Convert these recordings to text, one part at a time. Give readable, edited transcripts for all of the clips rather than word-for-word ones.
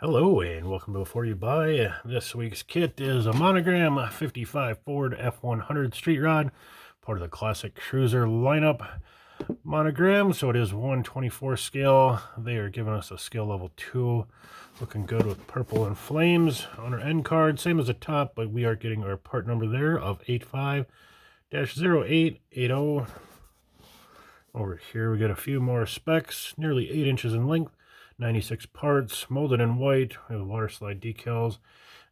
Hello and welcome to Before You Buy. This week's kit is a Monogram 55 Ford F100 street rod, part of the Classic Cruiser lineup Monogram. So it is 1/24 scale. They are giving us a scale level 2. Looking good with purple and flames on our end card. Same as the top, but we are getting our part number there of 85-0880. Over here we got a few more specs, nearly 8 inches in length. 96 parts, molded in white. We have water slide decals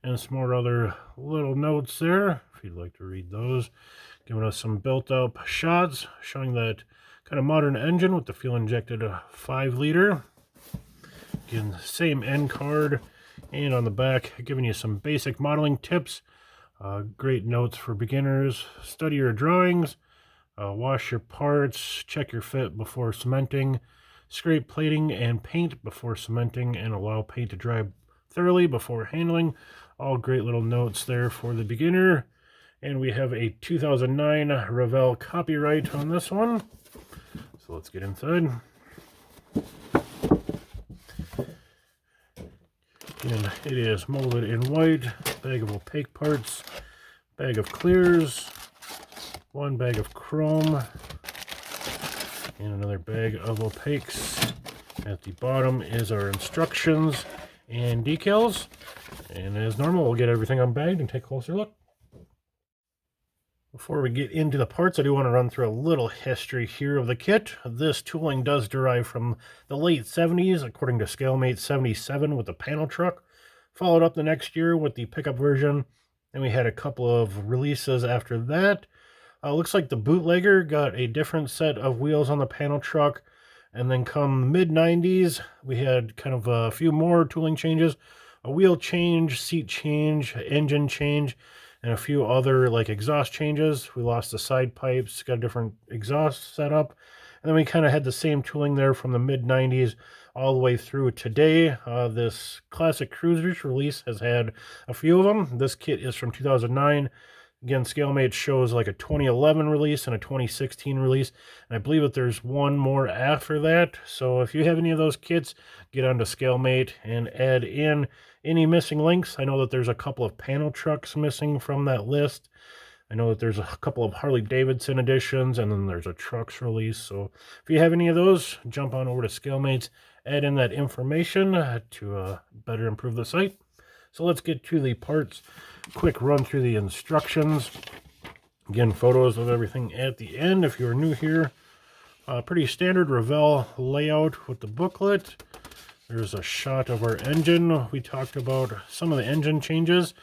and some more other little notes there, if you'd like to read those. Giving us some built up shots, showing that kind of modern engine with the fuel injected 5-liter. Again, same end card, and on the back, giving you some basic modeling tips. Great notes for beginners. Study your drawings, wash your parts, check your fit before cementing. Scrape plating and paint before cementing, and allow paint to dry thoroughly before handling. All great little notes there for the beginner. And we have a 2009 Revell copyright on this one. So let's get inside. And it is molded in white. Bag of opaque parts, bag of clears, one bag of chrome, and another bag of opaques. At the bottom is our instructions and decals. And as normal, we'll get everything unbagged and take a closer look. Before we get into the parts, I do want to run through a little history here of the kit. This tooling does derive from the late 70s, according to Scalemates 77 with the panel truck. Followed up the next year with the pickup version. And we had a couple of releases after that. Looks like the bootlegger got a different set of wheels on the panel truck. And then come mid-90s, we had kind of a few more tooling changes. A wheel change, seat change, engine change, and a few other like exhaust changes. We lost the side pipes, got a different exhaust setup. And then we kind of had the same tooling there from the mid-90s all the way through today. This Classic Cruisers release has had a few of them. This kit is from 2009. Again, Scalemates shows like a 2011 release and a 2016 release. And I believe that there's one more after that. So if you have any of those kits, get onto Scalemate and add in any missing links. I know that there's a couple of panel trucks missing from that list. I know that there's a couple of Harley Davidson editions, and then there's a trucks release. So if you have any of those, jump on over to Scalemates, add in that information to better improve the site. So let's get to the parts. Quick run through the instructions. Again, photos of everything at the end if you're new here. Pretty standard Revell layout with the booklet. There's a shot of our engine. We talked about some of the engine changes.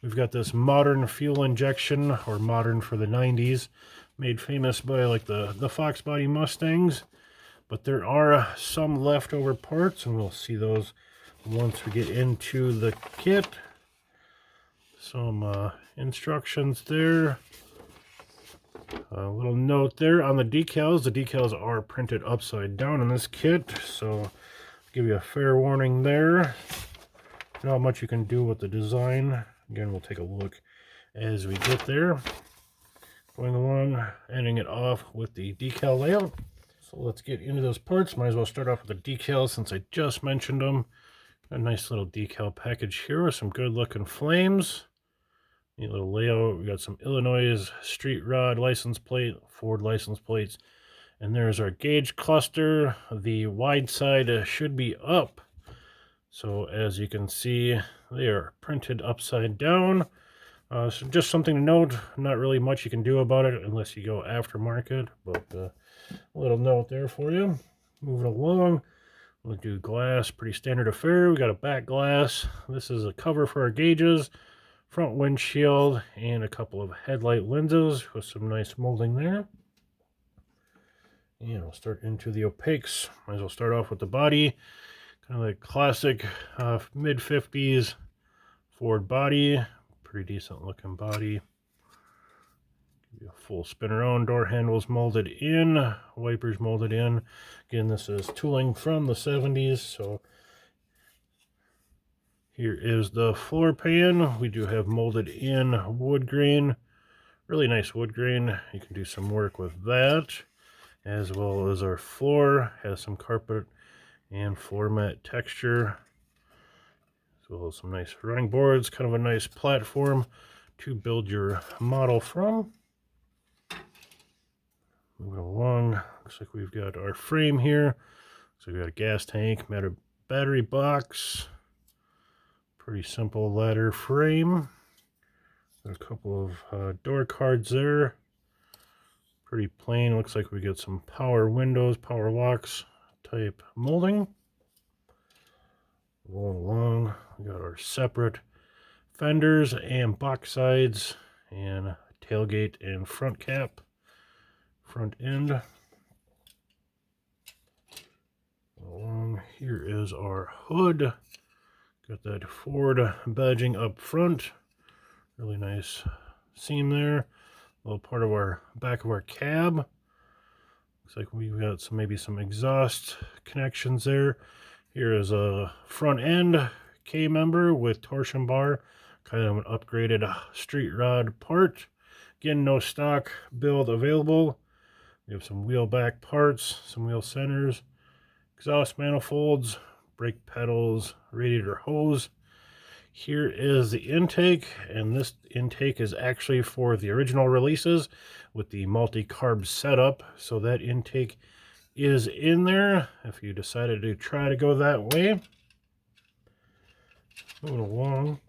We've got this modern fuel injection, or modern for the 90s, made famous by like the Fox body Mustangs. But there are some leftover parts, and we'll see those once we get into the kit. Some instructions there. A little note there on the decals. The decals are printed upside down in this kit, so I'll give you a fair warning there. Not much you can do with the design. Again, we'll take a look as we get there. Going along, ending it off with the decal layout. So let's get into those parts. Might as well start off with the decals since I just mentioned them. A nice little decal package here with some good looking flames. Neat little layout. We got some Illinois street rod license plate, Ford license plates, and there's our gauge cluster. The wide side should be up. So as you can see, they are printed upside down. So just something to note. Not really much you can do about it unless you go aftermarket, but a little note there for you. Moving along. We'll do glass, pretty standard affair. We got a back glass. This is a cover for our gauges, front windshield, and a couple of headlight lenses with some nice molding there. And we'll start into the opaques. Might as well start off with the body. Kind of like classic mid-50s Ford body. Pretty decent looking body. A full spin around, door handles molded in, wipers molded in. Again, this is tooling from the 70s, so here is the floor pan. We do have molded in wood grain, really nice wood grain. You can do some work with that, as well as our floor has some carpet and floor mat texture. So some nice running boards, kind of a nice platform to build your model from. Moving along, looks like we've got our frame here. So we got a gas tank, battery box, pretty simple ladder frame. Got a couple of door cards there. Pretty plain. Looks like we get some power windows, power locks type molding. Rolling along, we got our separate fenders and box sides and tailgate and front cap, front end. Along here is our hood. Got that Ford badging up front. Really nice seam there. A little part of our back of our cab. Looks like we've got maybe some exhaust connections there. Here is a front end K-member with torsion bar, kind of an upgraded street rod part. Again, no stock build available. We have some wheel back parts, some wheel centers, exhaust manifolds, brake pedals, radiator hose. Here is the intake, and this intake is actually for the original releases with the multi-carb setup. So that intake is in there if you decided to try to go that way. Moving along.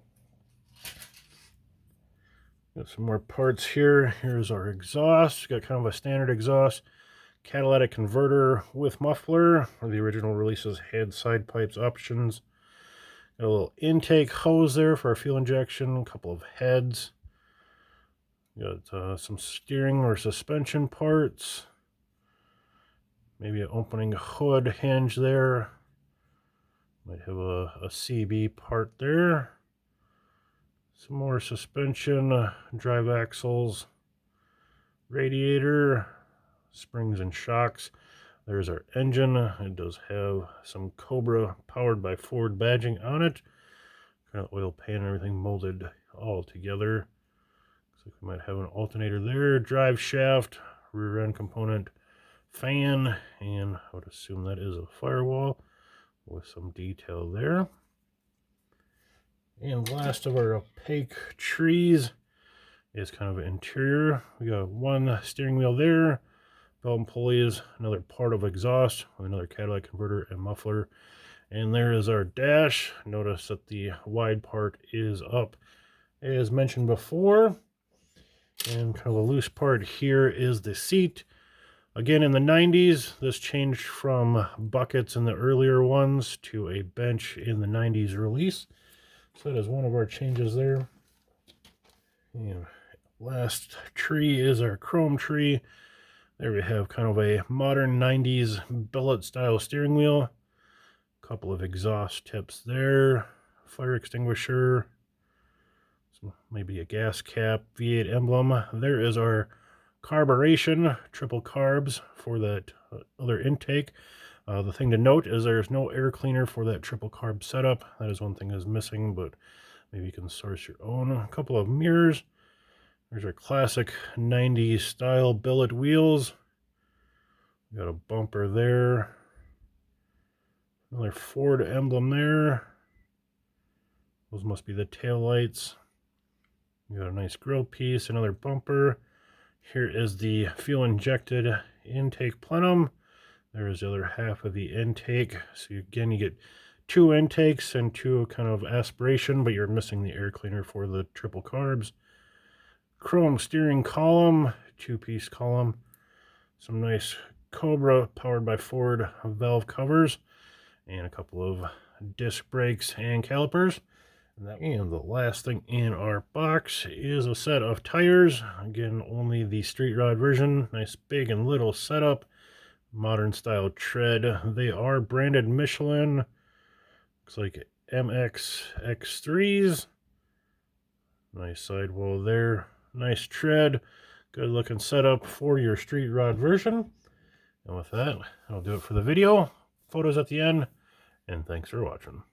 Got some more parts here. Here's our exhaust. Got kind of a standard exhaust. Catalytic converter with muffler. Or the original releases had side pipes options. Got a little intake hose there for our fuel injection. A couple of heads. Got some steering or suspension parts. Maybe an opening hood hinge there. Might have a CB part there. Some more suspension, drive axles, radiator, springs and shocks. There's our engine. It does have some Cobra powered by Ford badging on it. Kind of oil pan and everything molded all together. Looks like we might have an alternator there, drive shaft, rear end component, fan, and I would assume that is a firewall with some detail there. And last of our opaque trees is kind of an interior. We got one steering wheel there, belt and pulleys, another part of exhaust, another catalytic converter and muffler. And there is our dash. Notice that the wide part is up as mentioned before. And kind of a loose part here is the seat. Again, in the 90s, this changed from buckets in the earlier ones to a bench in the 90s release. So that is one of our changes there. And last tree is our chrome tree. There we have kind of a modern 90s billet style steering wheel. A couple of exhaust tips there. Fire extinguisher. Maybe a gas cap, V8 emblem. There is our carburation, triple carbs for that other intake. The thing to note is there's no air cleaner for that triple carb setup. That is one thing that's missing, but maybe you can source your own. A couple of mirrors. There's our classic 90s style billet wheels. We got a bumper there. Another Ford emblem there. Those must be the tail lights. We got a nice grill piece, another bumper. Here is the fuel injected intake plenum. There is the other half of the intake. So again, you get two intakes and two kind of aspiration, but you're missing the air cleaner for the triple carbs. Chrome steering column, two-piece column. Some nice Cobra powered by Ford valve covers, and a couple of disc brakes and calipers. And the last thing in our box is a set of tires. Again, only the street rod version. Nice big and little setup. Modern style tread. They are branded Michelin. Looks like MX X3s. Nice sidewall there. Nice tread. Good looking setup for your street rod version. And with that, I'll do it for the video. Photos at the end. And thanks for watching.